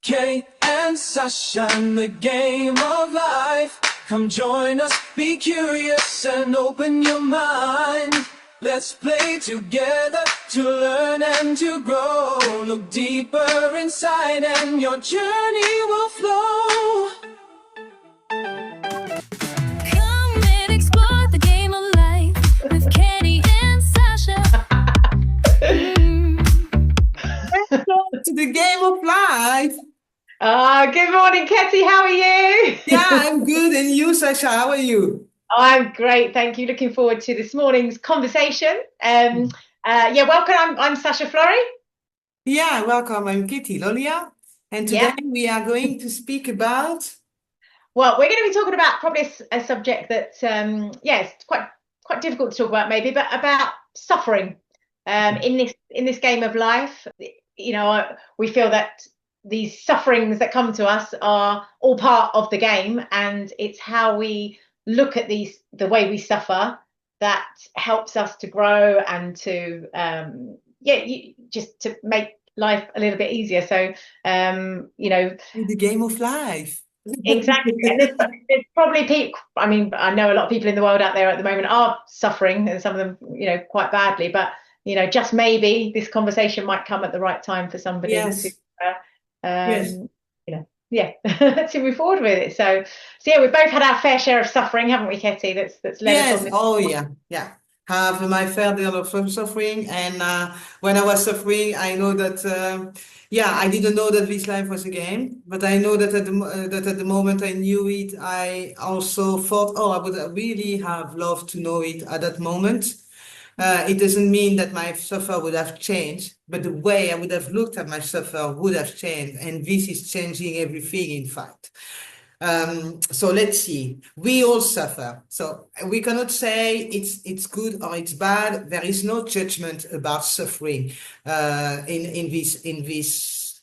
Ketty and Sacha in the game of life. Come join us, be curious and open your mind. Let's play together to learn and to grow. Look deeper inside and your journey will flow. Come and explore the game of life with Ketty and Sacha. To the game of life. Good morning, Ketty. How are you? Yeah, I'm good. And you, Sacha, how are you? I'm great, thank you. Looking forward to this morning's conversation. Welcome. I'm Sacha Flory. Yeah, welcome. I'm Kitty Lolia. And today we are going to speak about... Well, we're going to be talking about probably a subject that, it's quite difficult to talk about maybe, but about suffering in this game of life. You know, we feel that these sufferings that come to us are all part of the game, and it's how we look at the way we suffer that helps us to grow and to just to make life a little bit easier. So the game of life. Exactly. And there's probably people, I mean, I know a lot of people in the world out there at the moment are suffering, and some of them, quite badly, but just maybe this conversation might come at the right time for somebody to move forward with it. So we've both had our fair share of suffering, haven't we, Ketty? That's led us on this. Oh yeah. Have my fair deal of suffering, and when I was suffering, I know that I didn't know that this life was a game, but I know that at the moment I knew it, I also thought, I would really have loved to know it at that moment. It doesn't mean that my suffer would have changed, but the way I would have looked at my suffer would have changed, and this is changing everything, in fact. So let's see. We all suffer. So we cannot say it's good or it's bad. There is no judgment about suffering in this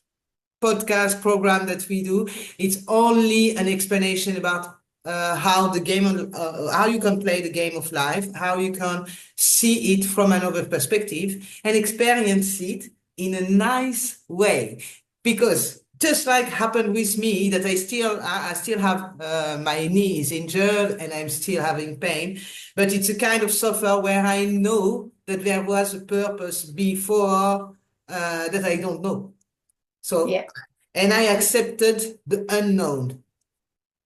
podcast program that we do. It's only an explanation about how you can play the game of life, how you can see it from another perspective and experience it in a nice way. Because just like happened with me, that I still have my knees injured and I'm still having pain, but it's a kind of suffer where I know that there was a purpose before that I don't know. So, and I accepted the unknown.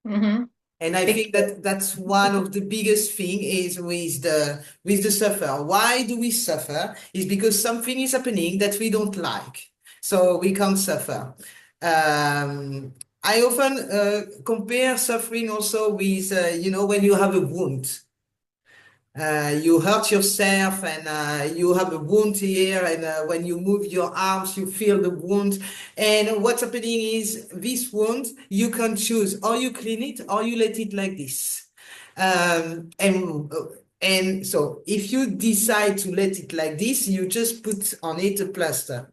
Mm-hmm. And I think that that's one of the biggest thing is with the suffer. Why do we suffer? Is because something is happening that we don't like. So we can't suffer. I often compare suffering also with, when you have a wound. You hurt yourself and you have a wound here, and when you move your arms, you feel the wound. And what's happening is this wound, you can choose, or you clean it, or you let it like this. And so if you decide to let it like this, you just put on it a plaster.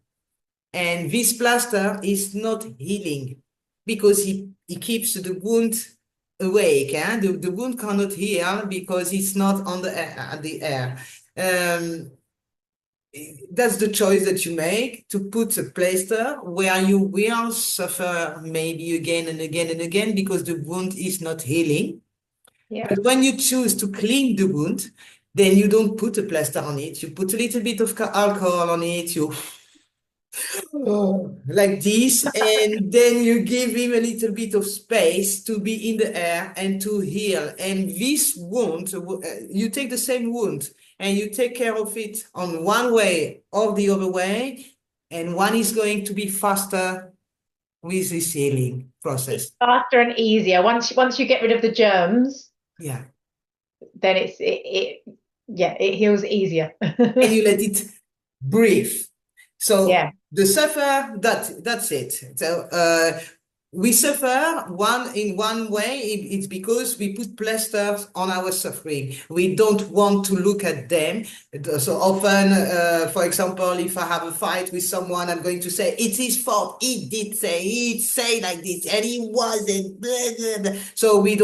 And this plaster is not healing because it keeps the wound awake. The wound cannot heal because it's not on the air. That's the choice that you make, to put a plaster where you will suffer maybe again and again and again because the wound is not healing. But when you choose to clean the wound, then you don't put a plaster on it. You put a little bit of alcohol on it. You like this, and then you give him a little bit of space to be in the air and to heal. And this wound, you take the same wound and you take care of it on one way or the other way, and one is going to be faster with this healing process. Faster and easier. Once you get rid of the germs, then it heals easier. And you let it breathe. So the suffer, that's it. So we suffer in one way, it's because we put plasters on our suffering. We don't want to look at them. So often, for example, if I have a fight with someone, I'm going to say, it's his fault. He'd say like this, and he wasn't. Blah, blah, blah. So we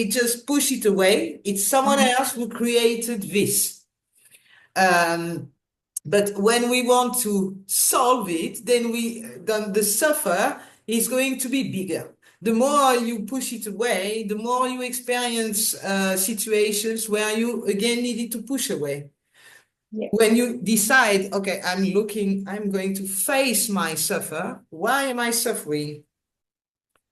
just push it away. It's someone else who created this. But when we want to solve it, then the suffer is going to be bigger. The more you push it away, the more you experience situations where you again needed to push away. Yeah. When you decide, okay, I'm going to face my suffer. Why am I suffering?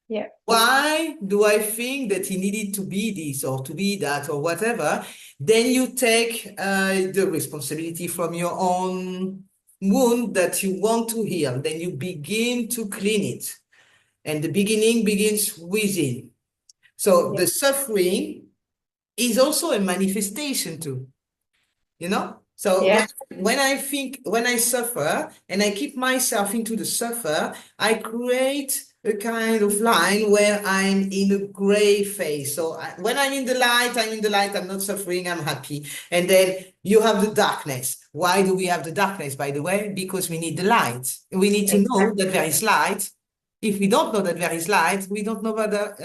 Yeah. Why do I think that he needed to be this or to be that or whatever? Then you take the responsibility from your own wound that you want to heal. Then you begin to clean it. And the beginning begins within. So Yeah. the suffering is also a manifestation too. You know? So Yeah. when I suffer and I keep myself into the suffer, I create a kind of line where I'm in a gray phase. So when I'm in the light, I'm not suffering, I'm happy. And then you have the darkness. Why do we have the darkness, by the way? Because we need the light. We need to know that there is light. If we don't know that there is light, we don't know whether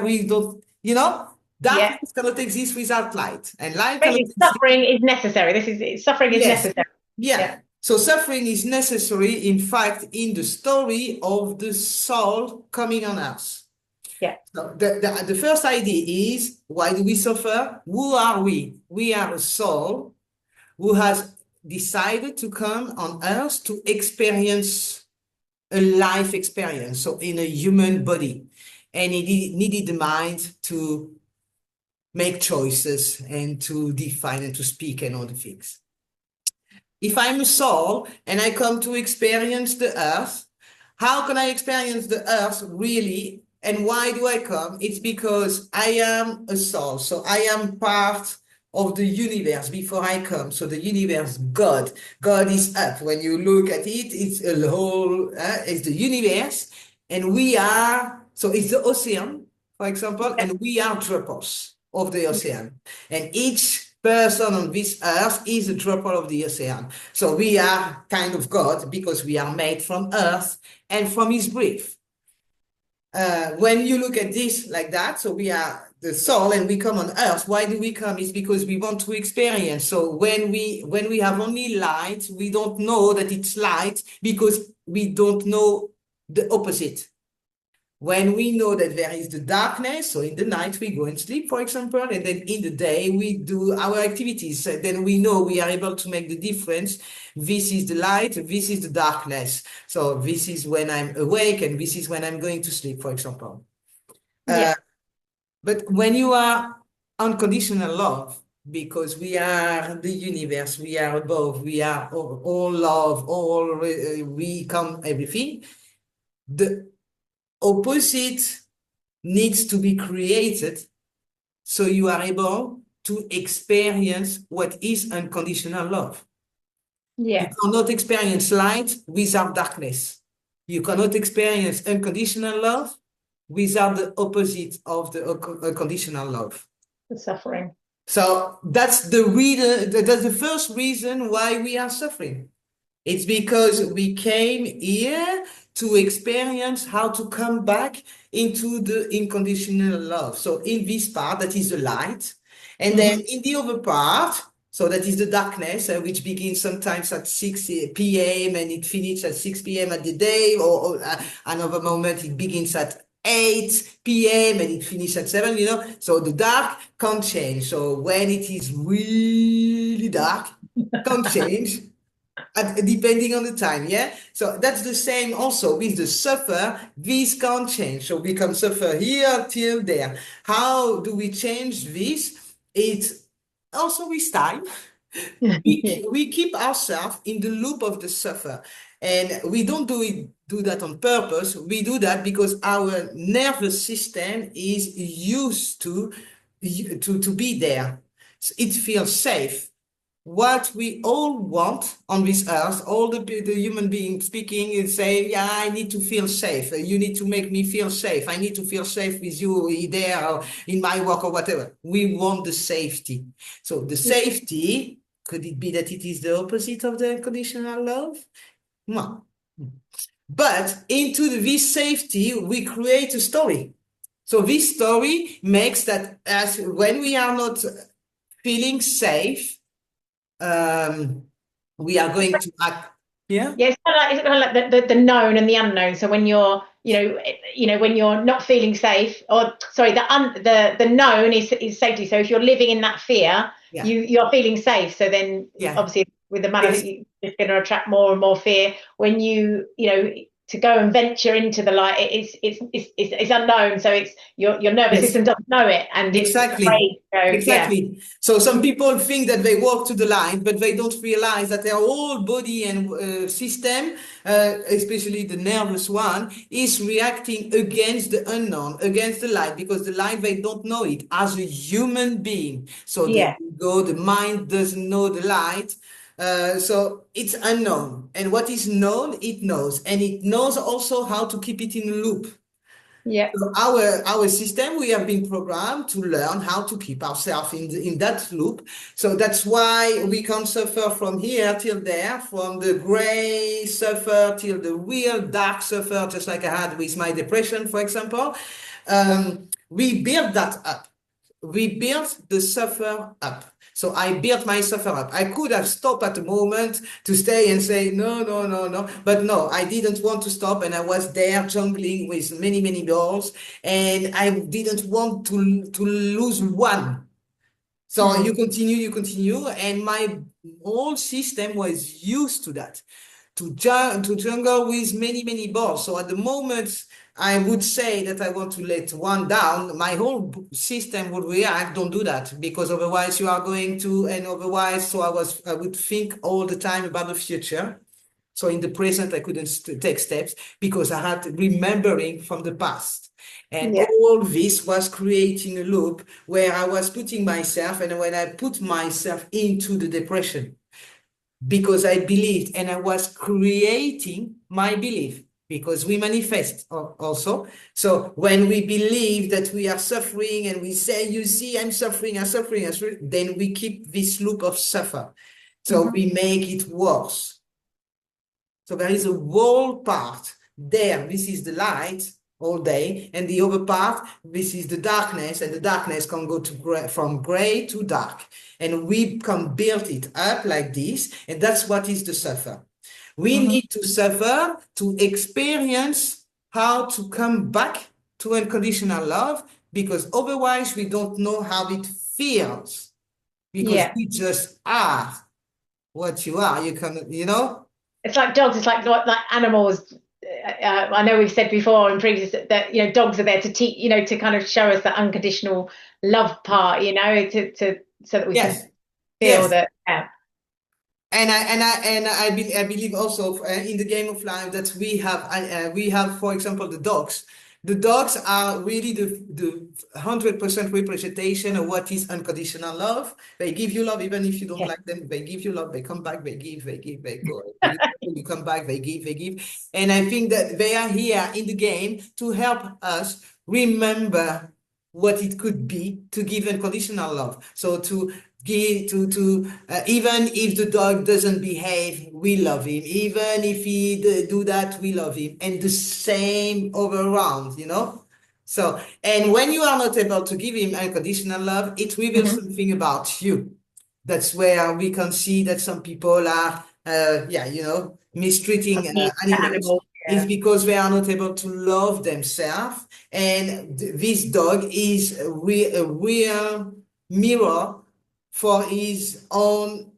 we don't, Yeah. darkness cannot exist without light, and light cannot Basically, exist. suffering is necessary. Suffering is Yes, necessary. yeah. Yeah. So suffering is necessary, in fact, in the story of the soul coming on us. Yeah. So the first idea is, why do we suffer? Who are we? We are a soul who has decided to come on earth to experience a life experience, so in a human body. And it needed the mind to make choices and to define and to speak and all the things. If I'm a soul and I come to experience the earth, how can I experience the earth really? And why do I come? It's because I am a soul. So I am part of the universe before I come. So the universe, God is up. When you look at it, it's a whole, it's the universe. And we are, so it's the ocean, for example, and we are droplets of the ocean. And each person on this earth is a droplet of the ocean. So we are kind of God because we are made from earth and from his breath. When you look at this like that, so we are the soul and we come on earth. Why do we come? It's because we want to experience. So when we have only light, we don't know that it's light because we don't know the opposite. When we know that there is the darkness, so in the night we go and sleep, for example, and then in the day we do our activities. So then we know we are able to make the difference. This is the light, this is the darkness. So this is when I'm awake and this is when I'm going to sleep, for example. Yeah. But when you are unconditional love, because we are the universe, we are above, we are all love, we come everything, the opposite needs to be created so you are able to experience what is unconditional love. Yeah. You cannot experience light without darkness. You cannot experience unconditional love without the opposite of the unconditional love. The suffering. So that's the first reason why we are suffering. It's because we came here to experience how to come back into the unconditional love. So in this part, that is the light. And then in the other part, so that is the darkness, which begins sometimes at 6 p.m. and it finishes at 6 p.m. at the day, or another moment it begins at 8 p.m. and it finishes at 7, So the dark can't change. So when it is really dark, can't change. Depending on the time, yeah? So that's the same also with the suffer. This can't change. So we can suffer here till there. How do we change this? It's also with time. We keep ourselves in the loop of the suffer. And we don't do that on purpose. We do that because our nervous system is used to be there. So it feels safe. What we all want on this earth, all the human beings speaking and say, yeah, I need to feel safe. You need to make me feel safe. I need to feel safe with you there or in my work or whatever. We want the safety. So the safety, could it be that it is the opposite of the unconditional love? No. But into this safety, we create a story. So this story makes that as when we are not feeling safe, we are going to act. Yeah. Yeah, it's kind of like the known and the unknown. So when you're when you're not feeling safe, or sorry, the known is safety. So if you're living in that fear, Yeah. you're feeling safe. So then Yeah. obviously with the money, Yes. you're just going to attract more and more fear. When to go and venture into the light, it's unknown. So it's your nervous Yes. system doesn't know it, and it's Exactly. afraid. So, Exactly. So some people think that they walk to the light, but they don't realize that their whole body and system, especially the nervous one, is reacting against the unknown, against the light, because the light, they don't know it as a human being. So the Yeah. ego, the mind doesn't know the light. So it's unknown. And what is known, it knows. And it knows also how to keep it in a loop. Yeah. So our system, we have been programmed to learn how to keep ourselves in that loop. So that's why we can suffer from here till there, from the gray suffer till the real dark suffer, just like I had with my depression, for example. We build that up. We built the suffer up. So I built my suffer up. I could have stopped at the moment to stay and say, no, no, no, no. But no, I didn't want to stop. And I was there jungling with many, many balls. And I didn't want to lose one. So you continue. And my whole system was used to that, to jungle with many, many balls. So at the moment I would say that I want to let one down, my whole system would react, don't do that, because otherwise you are going to, and otherwise, so I would think all the time about the future. So in the present, I couldn't take steps because I had remembering from the past. And all this was creating a loop where I was putting myself, and when I put myself into the depression, because I believed, and I was creating my belief, because we manifest also. So when we believe that we are suffering and we say, you see, I'm suffering, then we keep this loop of suffer. So we make it worse. So there is a whole part there. This is the light all day, and the other part, this is the darkness, and the darkness can go to from gray to dark, and we can build it up like this, and that's what is the suffer. We need to suffer to experience how to come back to unconditional love, because otherwise we don't know how it feels, because we just are what you are. You can, It's like dogs. It's like animals. I know we've said before in previous that dogs are there to teach, to kind of show us that unconditional love part, to so that we can feel that. Yeah. And I believe also in the game of life that we have, for example, the dogs. The dogs are really the 100% representation of what is unconditional love. They give you love even if you don't like them. They give you love. They come back. They give. They give. They go. You come back. They give. They give. And I think that they are here in the game to help us remember what it could be to give unconditional love. So to give even if the dog doesn't behave, we love him. Even if he do that, we love him. And the same over around, So, and when you are not able to give him unconditional love, it reveals something about you. That's where we can see that some people are, mistreating animals. Is because they are not able to love themselves. And this dog is a real mirror for his own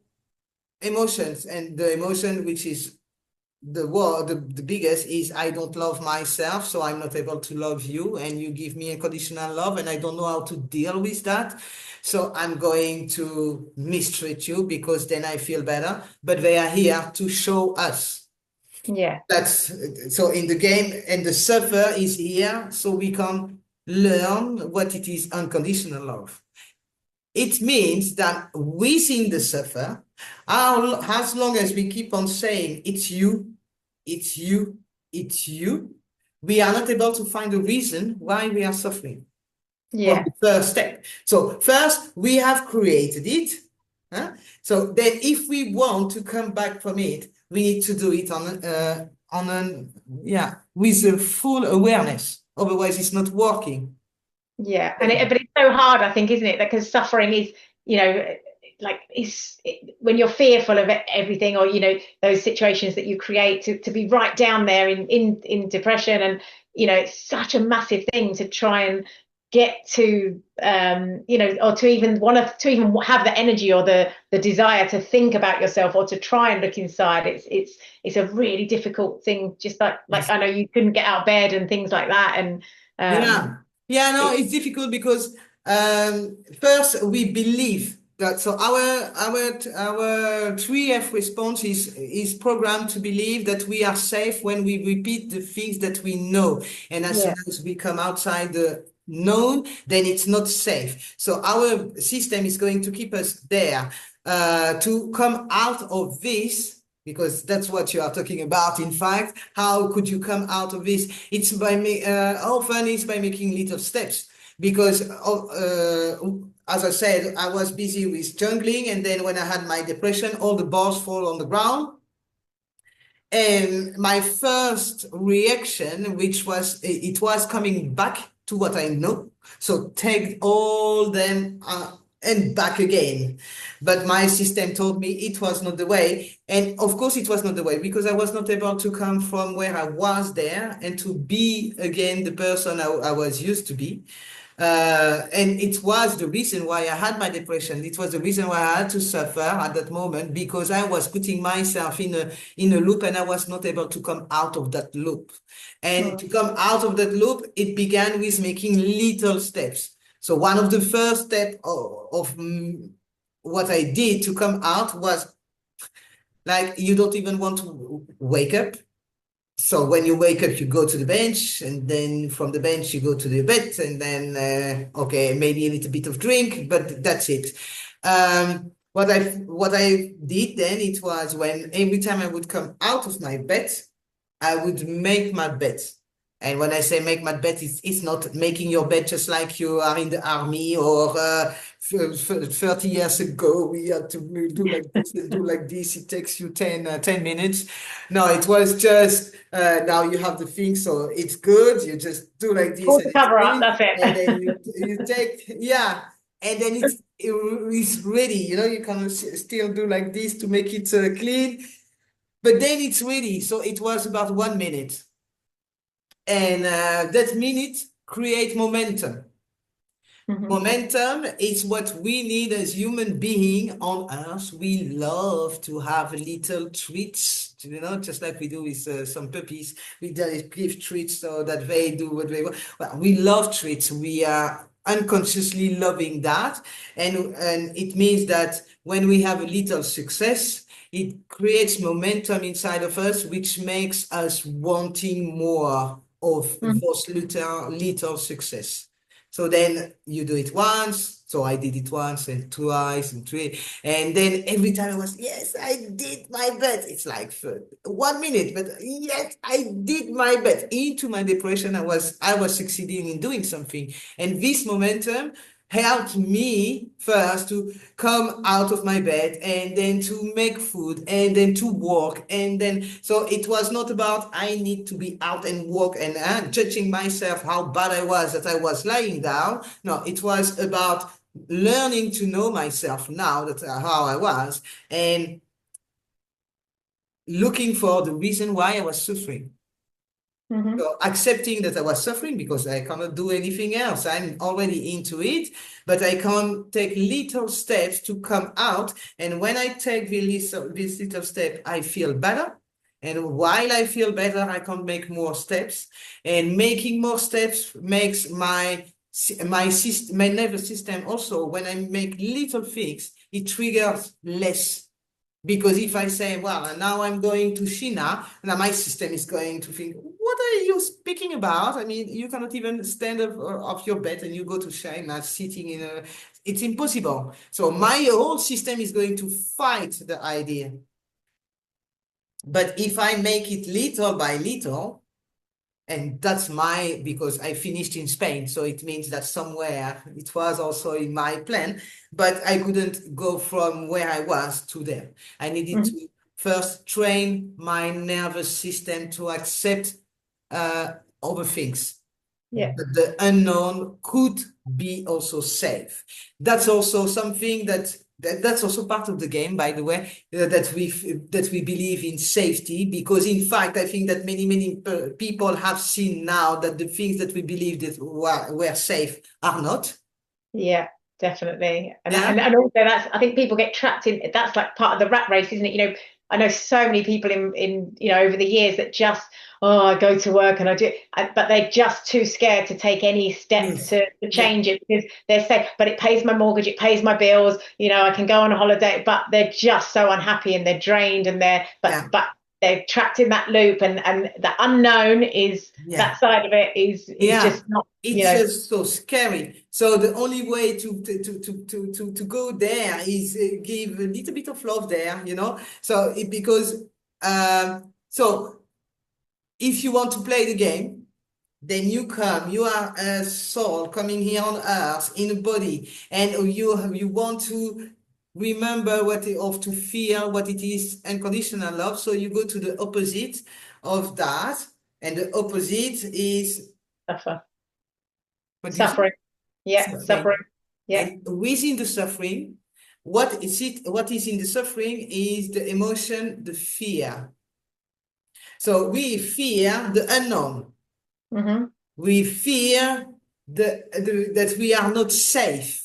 emotions. And the emotion which is the biggest is, I don't love myself, so I'm not able to love you, and you give me unconditional love, and I don't know how to deal with that. So I'm going to mistreat you because then I feel better. But they are here to show us. That's so in the game, and the suffer is here so we can learn what it is unconditional love. It means that within the suffer, as long as we keep on saying it's you, it's you, it's you, we are not able to find a reason why we are suffering. From the first step. So first we have created it. So then if we want to come back from it, we need to do it with a full awareness. Otherwise it's not working. Yeah. But it's so hard, I think, isn't it? Because suffering is, when you're fearful of everything, or those situations that you create to be right down there in depression, and you know, it's such a massive thing to try and get to, you know, or to even have the energy or the desire to think about yourself or to try and look inside. It's a really difficult thing. Just like I know you couldn't get out of bed and things like that, and Yeah, no, it's difficult because first we believe that, so our 3F response is programmed to believe that we are safe when we repeat the things that we know, and as soon as we come outside the known, then it's not safe. So our system is going to keep us there to come out of this. Because that's what you are talking about. In fact, how could you come out of this? It's by often it's by making little steps. Because as I said, I was busy with jungling, and then when I had my depression, all the balls fall on the ground. And my first reaction, which was it was coming back to what I know, so take all them and back again. But my system told me it was not the way. And of course it was not the way, because I was not able to come from where I was there and to be again the person I was used to be. And it was the reason why I had my depression. It was the reason why I had to suffer at that moment, because I was putting myself in a loop, and I was not able to come out of that loop. And to come out of that loop, it began with making little steps. So one of the first steps of what I did to come out was, like, you don't even want to wake up. So when you wake up, you go to the bench, and then from the bench, you go to the bed, and then, okay, maybe a little bit of drink, but that's it. What I did then, it was when every time I would come out of my bed, I would make my bed. And when I say make my bed, it's not making your bed just like you are in the army, or 30 years ago, we had to do like this and do like this. It takes you 10 minutes. No, it was just, now you have the thing, so it's good. You just do like this. Pull And the it's cover up, clean. that's it. And then you take, yeah. And then it's ready. You know, you can still do like this to make it clean. But then it's ready. So it was about 1 minute. And that minute create momentum. Momentum is what we need as human being on Earth. We love to have little treats, you know, just like we do with some puppies. We give treats so that they do what they want. Well, we love treats. We are unconsciously loving that. And it means that when we have a little success, it creates momentum inside of us, which makes us wanting more of those little success. So then you do it once. So I did it once and twice and three. And then every time I was, yes, I did my best. It's like for 1 minute, but yes, I did my best. Into my depression, I was succeeding in doing something. And this momentum helped me first to come out of my bed, and then to make food, and then to walk, and then, so it was not about I need to be out and walk and judging myself how bad I was that I was lying down. No, it was about learning to know myself now that how I was, and looking for the reason why I was suffering. So accepting that I was suffering, because I cannot do anything else. I'm already into it, but I can take little steps to come out. And when I take this little step, I feel better. And while I feel better, I can make more steps. And making more steps makes my nervous system also, when I make little things, it triggers less. Because if I say, well, now I'm going to China, now my system is going to think, what are you speaking about? I mean, you cannot even stand up off your bed and you go to China sitting in a, it's impossible. So my whole system is going to fight the idea. But if I make it little by little, and that's because I finished in Spain, so it means that somewhere it was also in my plan, but I couldn't go from where I was to there. I needed to first train my nervous system to accept other things. Yeah. But the unknown could be also safe. That's also something that that's also part of the game, by the way, that we believe in safety, because in fact, I think that many people have seen now that the things that we believed that were safe are not. Yeah, definitely. And Yeah. and also that's, I think people get trapped in, that's like part of the rat race, isn't it? You know, I know so many people in you know, over the years that just, oh, I go to work and but they're just too scared to take any step Yes. to Yeah. change it, because they're saying, but it pays my mortgage, it pays my bills, you know, I can go on a holiday, but they're just so unhappy and they're drained and Yeah. but they're trapped in that loop, and the unknown is, Yeah. that side of it is Yeah. just not, you It's know. just so scary. So the only way to go there is give a little bit of love there, you know. So because so if you want to play the game, then you are a soul coming here on earth in a body, and you want to remember to feel what it is unconditional love. So you go to the opposite of that, and the opposite is, Suffer. what do you say? Suffering. Yeah, suffering. Suffering. Yeah. And within the suffering, what is in the suffering is the emotion, the fear. So we fear the unknown. Mm-hmm. We fear that we are not safe.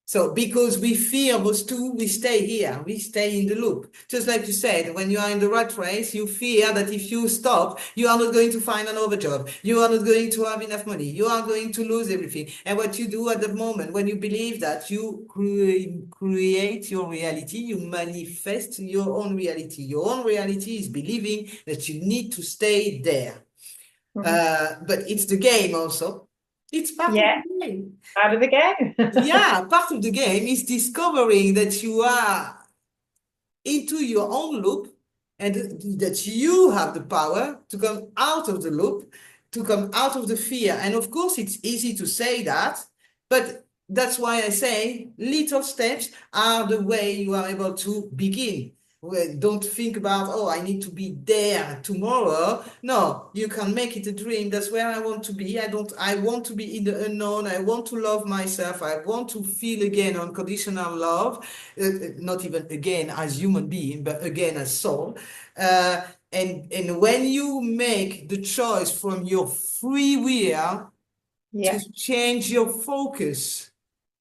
So because we fear those two, we stay here, we stay in the loop. Just like you said, when you are in the rat race, you fear that if you stop, you are not going to find another job. You are not going to have enough money. You are going to lose everything. And what you do at the moment, when you believe that, you create your reality, you manifest your own reality. Your own reality is believing that you need to stay there. But it's the game also. It's part of Yeah, the game. out of the game. Yeah, part of the game is discovering that you are into your own loop, and that you have the power to come out of the loop, to come out of the fear. And of course, it's easy to say that, but that's why I say little steps are the way you are able to begin. Well, don't think about, oh, I need to be there tomorrow. No, you can make it a dream. That's where I want to be. I want to be in the unknown. I want to love myself. I want to feel again unconditional love, not even again as human being, but again as soul. And when you make the choice from your free will to Yeah. change your focus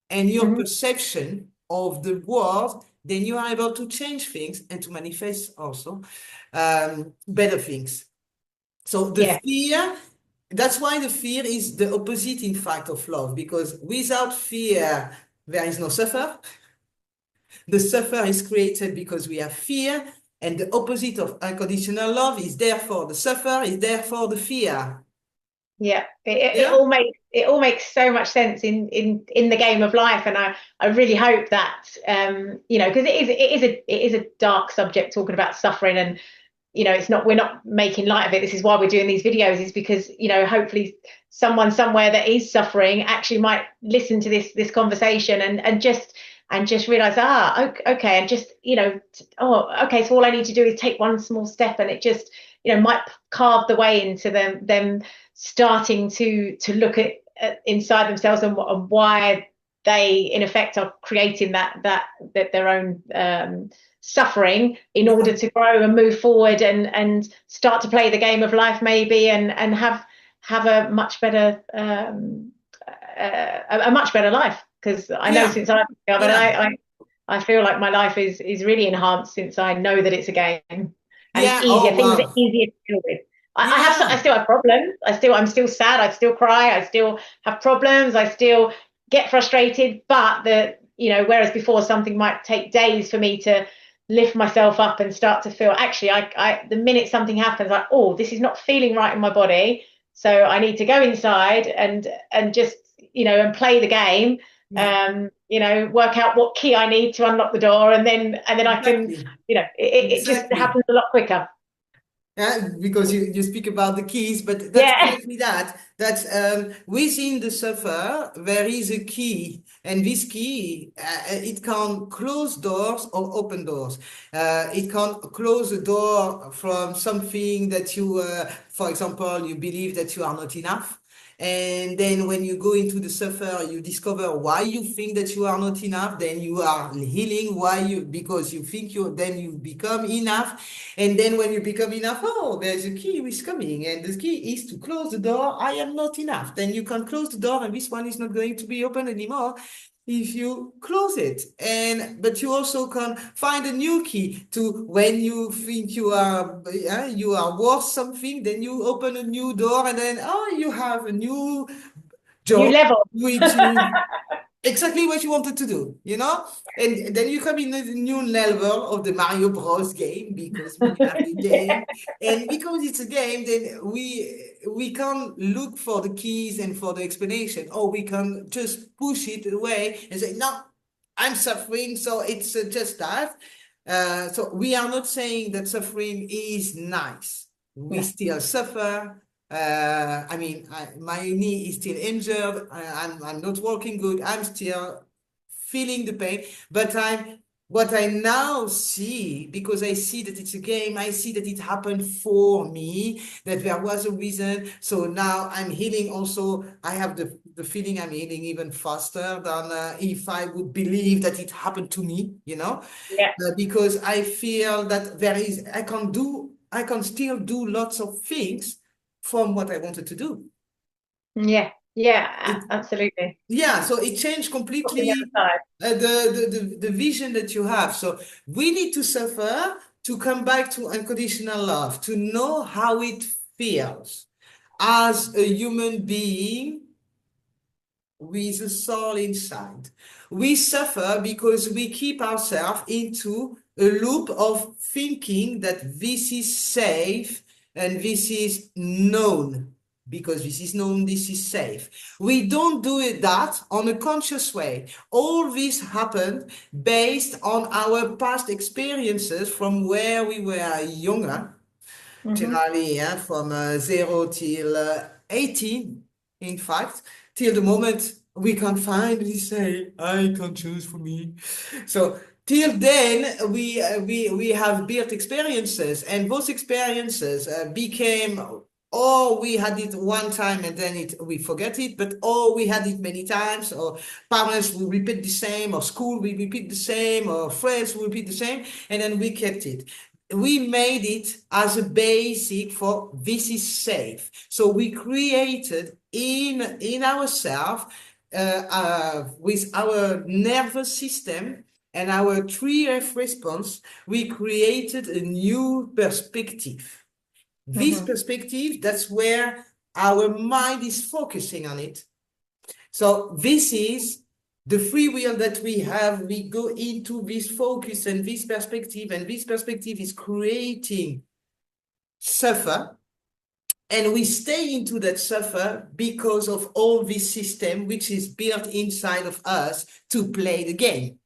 and your Mhm. perception of the world, then you are able to change things and to manifest also better things. So the Yeah. fear, that's why the fear is the opposite, in fact, of love, because without fear, there is no suffer. The suffer is created because we have fear, and the opposite of unconditional love is therefore the suffer, is therefore the fear. Yeah. It Yeah? all makes so much sense in the game of life, and I really hope that you know, because it is a dark subject, talking about suffering, and you know, it's not, we're not making light of it. This is why we're doing these videos, is because, you know, hopefully someone somewhere that is suffering actually might listen to this conversation and just realize, okay, and just, you know, oh, okay, so all I need to do is take one small step, and it just, you know, might carve the way into them starting to look at inside themselves, and why they in effect are creating that their own suffering in Yeah. order to grow and move forward and start to play the game of life, maybe, and have a much better a much better life. Because I know Yeah. since I've discovered, Yeah. I feel like my life is really enhanced since I know that it's a game, and it's Yeah. easier. Oh, Things are wow. easier to deal with. I Yeah. still have problems. I'm still sad. I still cry. I still have problems. I still get frustrated. But you know, whereas before something might take days for me to lift myself up and start to feel, actually, the minute something happens, like, oh, this is not feeling right in my body, so I need to go inside and just, you know, and play the game. Yeah. You know, work out what key I need to unlock the door, and then I can, Exactly. you know, it just Exactly. happens a lot quicker. Yeah, because you speak about the keys, but that's Yeah. exactly that. That's within the suffer, there is a key, and this key, it can close doors or open doors. It can close a door from something that you for example, you believe that you are not enough. And then when you go into the suffer, you discover why you think that you are not enough. Then you are healing because you think then you become enough. And then when you become enough, oh, there's a key which is coming. And the key is to close the door. I am not enough. Then you can close the door and this one is not going to be open anymore if you close it. But you also can find a new key to when you think you are worth something, then you open a new door and then you have a new New job, level. which is exactly what you wanted to do, And then you come in a new level of the Mario Bros game because we have the game. And because it's a game, then we can look for the keys and for the explanation, or we can just push it away and say, no, I'm suffering, so it's just that. So we are not saying that suffering is nice. We still suffer. My knee is still injured. I'm not working good. I'm still feeling the pain. But what I now see, because I see that it's a game, I see that it happened for me, that there was a reason. So now I'm healing also. I have the feeling I'm healing even faster than if I would believe that it happened to me, Yeah. because I feel that I can still do lots of things from what I wanted to do. Yeah. Absolutely. Yeah, so it changed completely the vision that you have. So we need to suffer to come back to unconditional love, to know how it feels as a human being with a soul inside. We suffer because we keep ourselves into a loop of thinking that this is safe and this is known. Because this is known, this is safe. We don't do that on a conscious way. All this happened based on our past experiences from where we were younger, generally from 0 till 18, in fact, till the moment we can finally say, I can choose for me. So till then, we have built experiences, and those experiences became, or we had it one time and then we forget it, but or we had it many times, or parents will repeat the same, or school will repeat the same, or friends will repeat the same, and then we kept it. We made it as a basic for this is safe. So we created in ourselves, with our nervous system and our 3F response, we created a new perspective. This perspective, that's where our mind is focusing on it. So this is the free will that we have. We go into this focus and this perspective is creating suffer. And we stay into that suffer because of all this system, which is built inside of us to play the game.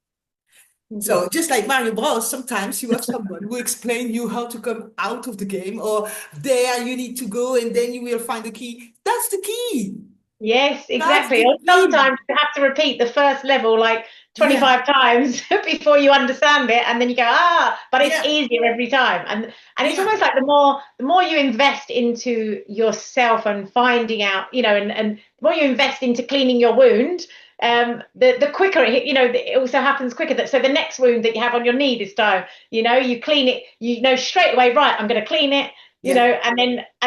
So just like Mario Bros, sometimes you have someone who explain you how to come out of the game, or there you need to go and then you will find the key. That's the key. Yes, exactly. Or sometimes you have to repeat the first level like 25 times before you understand it, and then you go, but it's easier every time. And it's almost like the more you invest into yourself and finding out, and the more you invest into cleaning your wound, the quicker it also happens quicker. So the next wound that you have on your knee this time, you clean it, straight away, right, I'm going to clean it. And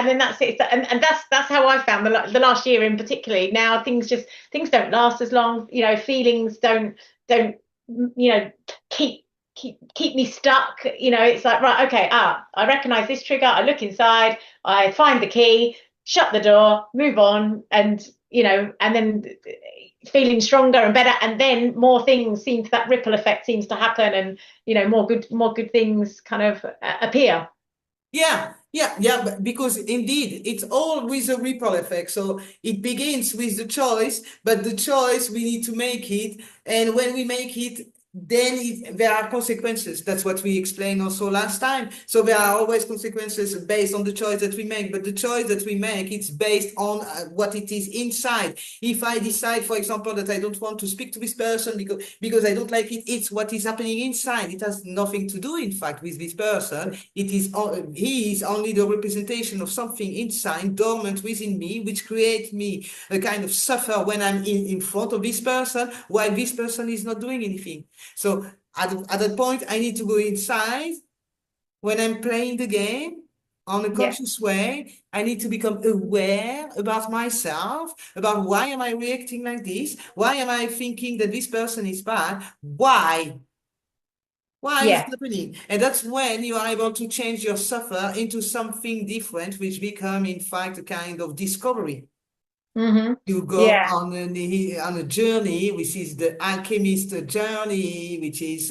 then that's it. And that's how I found the last year in particularly. Now things don't last as long. Feelings don't keep me stuck. It's like, right, okay, I recognize this trigger. I look inside. I find the key. Shut the door. Move on. And and then feeling stronger and better. And then more things that ripple effect seems to happen, and more good things kind of appear. Yeah, because indeed it's all with a ripple effect. So it begins with the choice, but the choice we need to make it. And when we make it, then there are consequences. That's what we explained also last time. So there are always consequences based on the choice that we make, but the choice that we make, it's based on what it is inside. If I decide, for example, that I don't want to speak to this person because I don't like it, it's what is happening inside. It has nothing to do, in fact, with this person. It is he is only the representation of something inside, dormant within me, which creates me a kind of suffer when I'm in front of this person, while this person is not doing anything. So at that point, I need to go inside when I'm playing the game on a Yeah. conscious way. I need to become aware about myself, about why am I reacting like this? Why am I thinking that this person is bad? Why? Why is it Yeah. happening? And that's when you are able to change your suffer into something different, which become, in fact, a kind of discovery. Mm-hmm. You go Yeah. on a journey, which is the alchemist journey, which is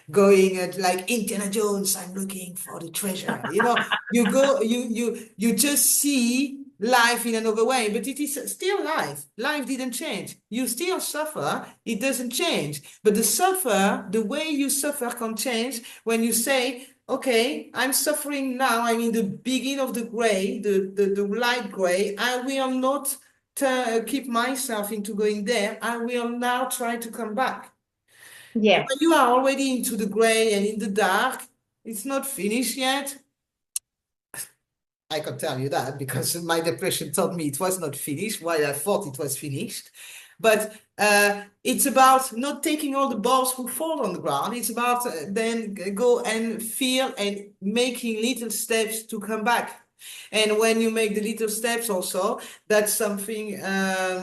going at like Indiana Jones. I'm looking for the treasure. You know, you go, you just see life in another way, but it is still life. Life didn't change. You still suffer. It doesn't change. But the way you suffer can change when you say, okay, I'm suffering now. I'm in the beginning of the gray, the light gray. I will not keep myself into going there. I will now try to come back. And Yeah. when you are already into the gray and in the dark, it's not finished yet. I can tell you that because my depression told me it was not finished, while I thought it was finished. But it's about not taking all the balls who fall on the ground. It's about then go and feel and making little steps to come back. And when you make the little steps also, that's something I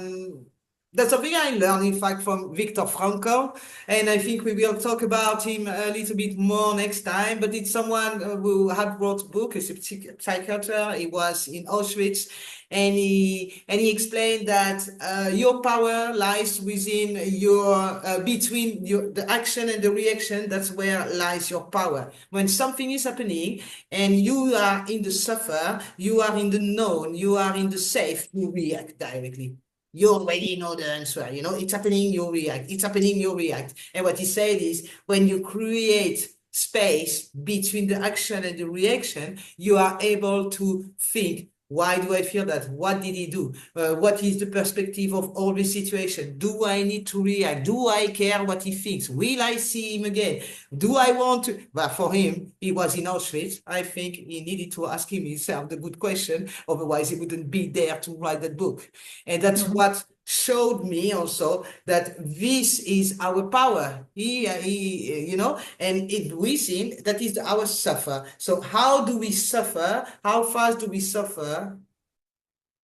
learned, in fact, from Viktor Frankl. And I think we will talk about him a little bit more next time. But it's someone who had wrote a book, as a psychiatrist. He was in Auschwitz, and he explained that your power lies within your between the action and the reaction. That's where lies your power. When something is happening and you are in the suffer, you are in the known, you are in the safe, you react directly. You already know the answer. You know, it's happening, you react. It's happening, you react. And what he said is when you create space between the action and the reaction, you are able to think, why do I feel that? What did he do? What is the perspective of all this situation? Do I need to react? Do I care what he thinks? Will I see him again? Do I want to? But for him, he was in Auschwitz. I think he needed to ask himself the good question. Otherwise, he wouldn't be there to write that book. And that's Mm-hmm. what showed me also that this is our power. You know, and it within that is our suffer. So how do we suffer? How fast do we suffer?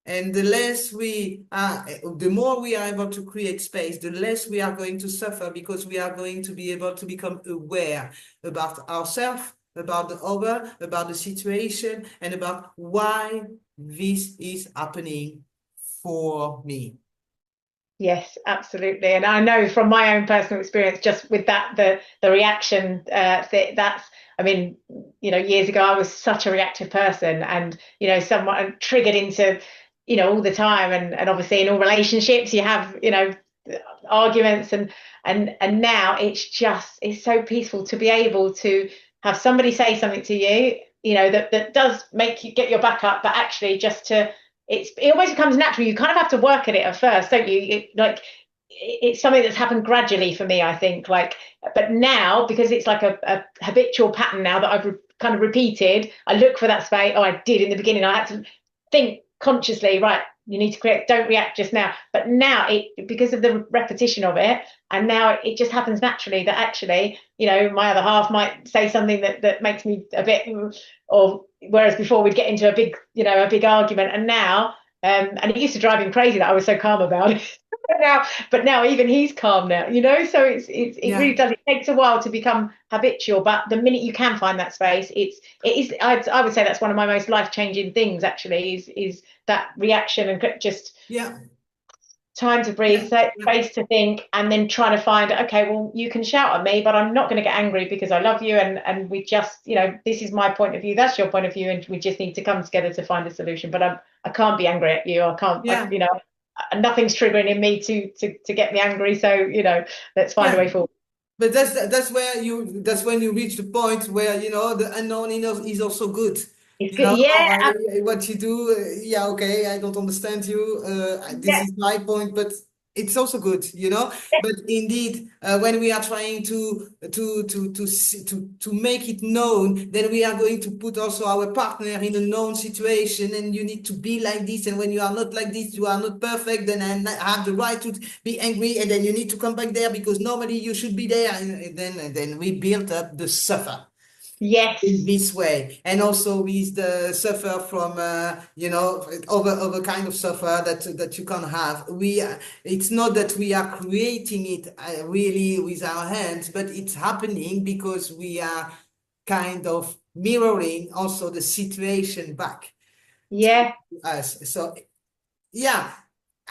And the less we are, the more we are able to create space, the less we are going to suffer because we are going to be able to become aware about ourselves, about the other, about the situation, and about why this is happening for me. Yes, absolutely. And I know from my own personal experience, just with that, the reaction that's, I mean, years ago, I was such a reactive person and, someone triggered into, all the time. And obviously in all relationships, you have, arguments and now it's so peaceful to be able to have somebody say something to you, that does make you get your back up, but actually just to it almost becomes natural. You kind of have to work at it at first, don't you? It's something that's happened gradually for me, I think. But now because it's like a habitual pattern now that I've kind of repeated, I look for that space. Oh, I did in the beginning. I had to think consciously, right? You need to create. Don't react just now. But now because of the repetition of it, and now it just happens naturally that actually, my other half might say something that makes me a bit, or whereas before we'd get into a big argument, and now, and it used to drive him crazy that I was so calm about it. but now even he's calm now, so it really does. It takes a while to become habitual, but the minute you can find that space, it is. I would say that's one of my most life-changing things actually is that reaction and just time to breathe, space to think, and then try to find, okay, well, you can shout at me, but I'm not going to get angry because I love you, and we just, this is my point of view, that's your point of view, and we just need to come together to find a solution. But I can't be angry at you. I can't, nothing's triggering in me to get me angry. So, let's find a way forward. But that's when you reach the point where, you know, the unknown is also good. It's You good. know, Yeah, what you do, yeah, okay, I don't understand you. This yeah, is my point, but it's also good, you know. But indeed, when we are trying to make it known, then we are going to put also our partner in a known situation, and you need to be like this. And when you are not like this, you are not perfect. Then I have the right to be angry, and then you need to come back there because normally you should be there. And then we build up the suffer in yes, this way, and also with the suffer from you know, other kind of suffer that you can have. It's not that we are creating it really with our hands, but it's happening because we are kind of mirroring also the situation back yeah. to us. So yeah,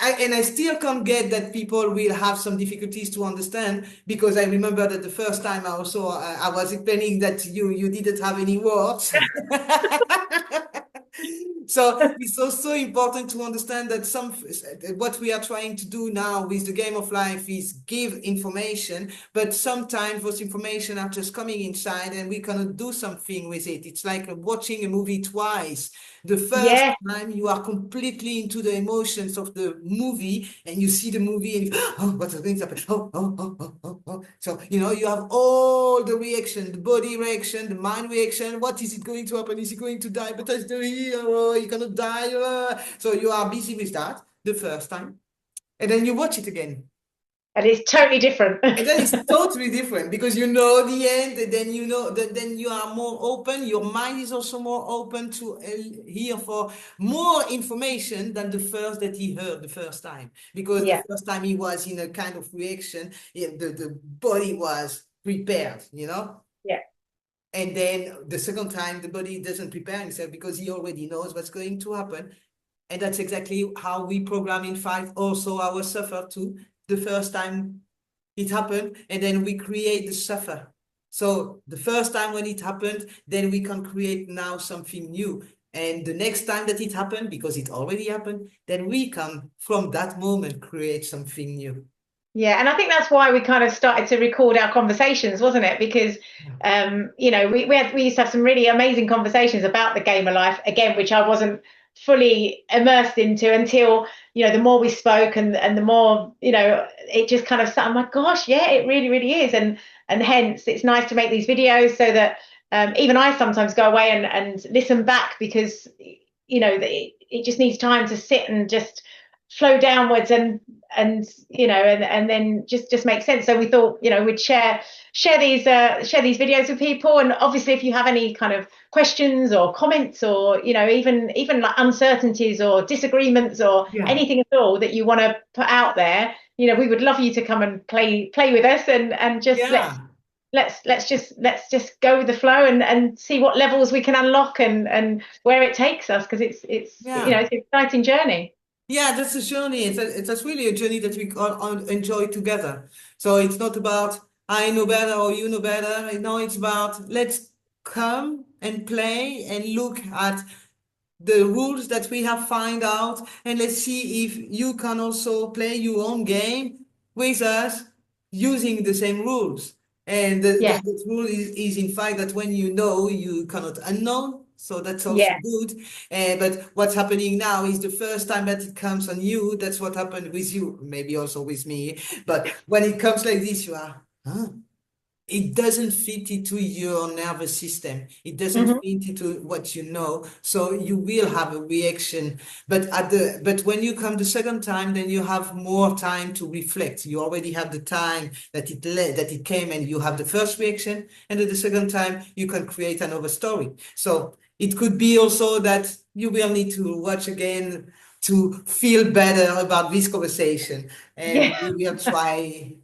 I still can't get that people will have some difficulties to understand, because I remember that the first time I also I was explaining that you didn't have any words. So it's also important to understand that what we are trying to do now with the game of life is give information, but sometimes those information are just coming inside and we cannot do something with it. It's like watching a movie twice. The first Yeah, time you are completely into the emotions of the movie and you see the movie and oh, what's going to happen? Oh. So, you know, you have all the reaction, the body reaction, the mind reaction. What is it going to happen? Is he going to die? But that's the hero. He cannot die. So you are busy with that the first time. And then you watch it again. and it's totally different. And then it's totally different because you know the end, and then you know that then you are more open. Your mind is also more open to hear for more information than the first that he heard the first time. Because the Yeah, first time he was in a kind of reaction, the body was prepared, you know? yeah, And then the second time, the body doesn't prepare himself because he already knows what's going to happen. And that's exactly how we program in fight also our suffer too. The first time it happened, and then we create the suffer. So the first time when it happened, then we can create now something new. And the next time that it happened, because it already happened, then we can, from that moment, create something new. yeah. And I think that's why we kind of started to record our conversations, wasn't it? Because you know, we used to have some really amazing conversations about the game of life again, which I wasn't fully immersed into until, you know, the more we spoke and the more, you know, it just kind of oh my gosh, yeah, it really, really is. And hence it's nice to make these videos so that even I sometimes go away and listen back because, you know, it just needs time to sit and just flow downwards and you know and then just make sense. So we thought, you know, we'd share these videos with people, and obviously if you have any kind of questions or comments or, you know, even like uncertainties or disagreements or Yeah. anything at all that you want to put out there, you know, we would love you to come and play with us and just Yeah. let's just go with the flow and see what levels we can unlock and where it takes us, because it's you know, Yeah. it's an exciting journey. Yeah, that's a journey. It's really a journey that we all enjoy together. So it's not about I know better or you know better. No, it's about let's come and play and look at the rules that we have find out, and let's see if you can also play your own game with us using the same rules. And Yeah, the rule is in fact that when you know, you cannot unknown. So that's also yeah, good. But what's happening now is the first time that it comes on you, that's what happened with you, maybe also with me. But when it comes like this, you are, huh? It doesn't fit into your nervous system. It doesn't hmm, fit into what you know. So you will have a reaction. But when you come the second time, then you have more time to reflect. You already have the time that it came, and you have the first reaction, and then the second time you can create another story. So it could be also that you will need to watch again to feel better about this conversation, and yeah, we will try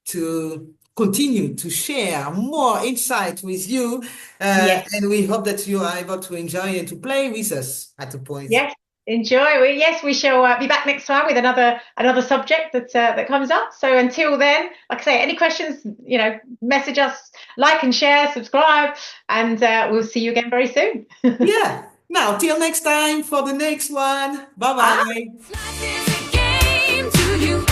to continue to share more insight with you. yes, And we hope that you are able to enjoy and to play with us at a point. yes. Enjoy. Yes, we shall be back next time with another subject that comes up. So until then, like I say, any questions, you know, message us, like and share, subscribe, and we'll see you again very soon. Yeah. Now, till next time for the next one. Bye Ah. bye. Life is a game to you.